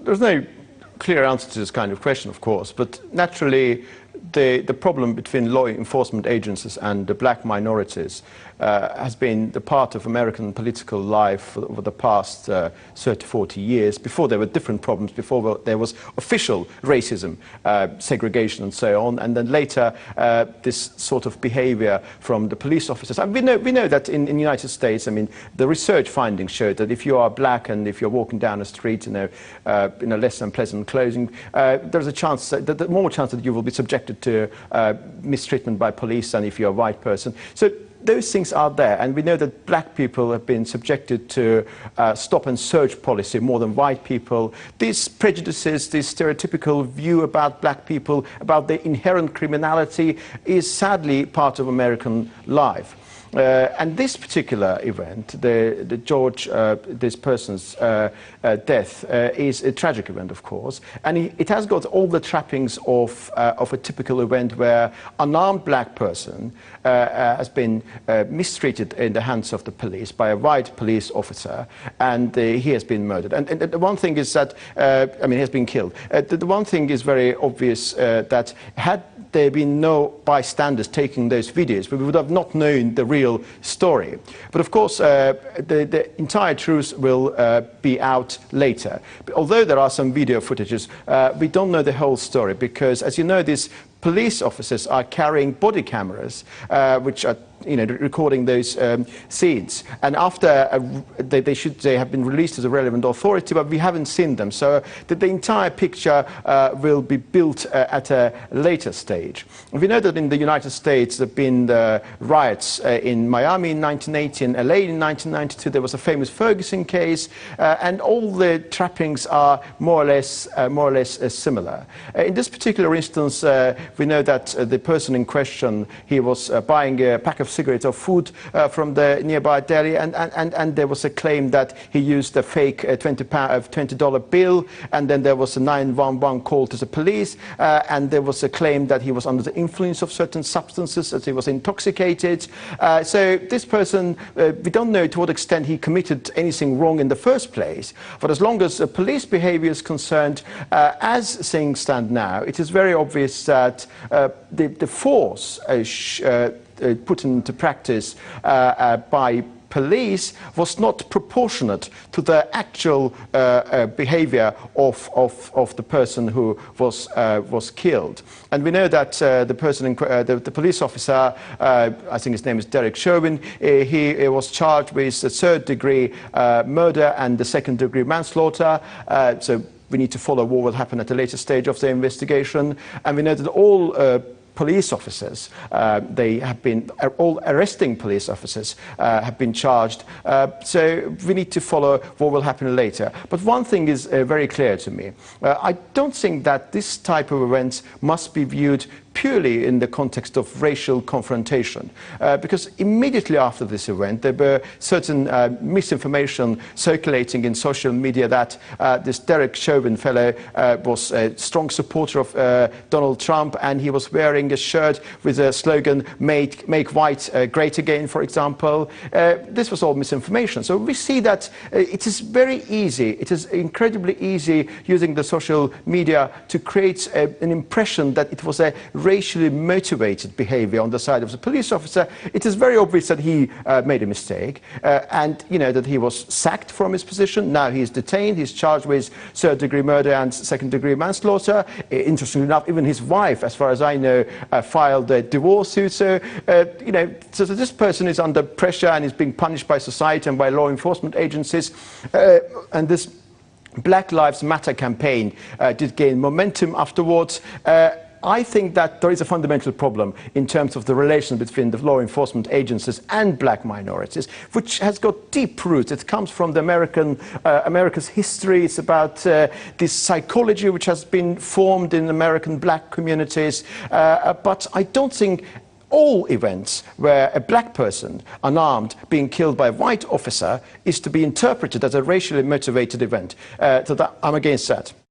There's no clear answer to this kind of question, of course, but naturally the problem between law enforcement agencies and the black minorities has been the part of American political life over the past 30, 40 years. Before there were different problems, before there was official racism, segregation and so on, and then later this sort of behavior from the police officers. And we know that in the United States, I mean, the research findings show that if you are black and if you're walking down the street in a less than pleasant clothing, there's a chance, the more chance that you will be subjected to mistreatment by police than if you're a white person. So those things are there, and we know that black people have been subjected to stop and search policy more than white people. These prejudices, this stereotypical view about black people, about their inherent criminality, is sadly part of American life. And this particular event, the George, this person's death, is a tragic event, of course, and it has got all the trappings of a typical event where an unarmed black person has been mistreated in the hands of the police by a white police officer, and he has been murdered. And the one thing is that, I mean, he has been killed. The one thing is very obvious, that had there been no bystanders taking those videos, we would have not known the real story. But of course, the entire truth will be out later. But although there are some video footages, we don't know the whole story, because, as you know, these police officers are carrying body cameras, which are recording those scenes, and after they have been released as a relevant authority, but we haven't seen them, so the entire picture will be built at a later stage. And we know that in the United States there have been riots in Miami in 1980 and LA in 1992. There was a famous Ferguson case, and all the trappings are more or less similar. In this particular instance, we know that the person in question, he was buying a pack of cigarettes or food from the nearby deli, and there was a claim that he used a fake $20 bill, and then there was a 911 call to the police, and there was a claim that he was under the influence of certain substances, that he was intoxicated. So this person, we don't know to what extent he committed anything wrong in the first place, but as long as police behavior is concerned, as things stand now, it is very obvious that the force put into practice by police was not proportionate to the actual behavior of the person who was killed. And we know that the person, the police officer, I think his name is Derek Chauvin, he was charged with the third-degree murder and the second-degree manslaughter. So we need to follow what will happen at a later stage of the investigation. And we know that all police officers, they have been, all arresting police officers have been charged. So we need to follow what will happen later. But one thing is very clear to me. I don't think that this type of events must be viewed purely in the context of racial confrontation, because immediately after this event there were certain misinformation circulating in social media that this Derek Chauvin fellow was a strong supporter of Donald Trump, and he was wearing a shirt with a slogan, make white great again, for example. This was all misinformation. So we see that it is very easy, it is incredibly easy using the social media to create an impression that it was a racially motivated behavior on the side of the police officer. It is very obvious that he made a mistake, and that he was sacked from his position. Now he is detained, he's charged with third-degree murder and second-degree manslaughter. Interestingly enough, even his wife, as far as I know, filed a divorce suit. So, so this person is under pressure and is being punished by society and by law enforcement agencies, and this Black Lives Matter campaign did gain momentum afterwards. I think that there is a fundamental problem in terms of the relation between the law enforcement agencies and black minorities, which has got deep roots. It comes from the America's history. It's about this psychology which has been formed in American black communities. But I don't think all events where a black person, unarmed, being killed by a white officer is to be interpreted as a racially motivated event. So I'm against that.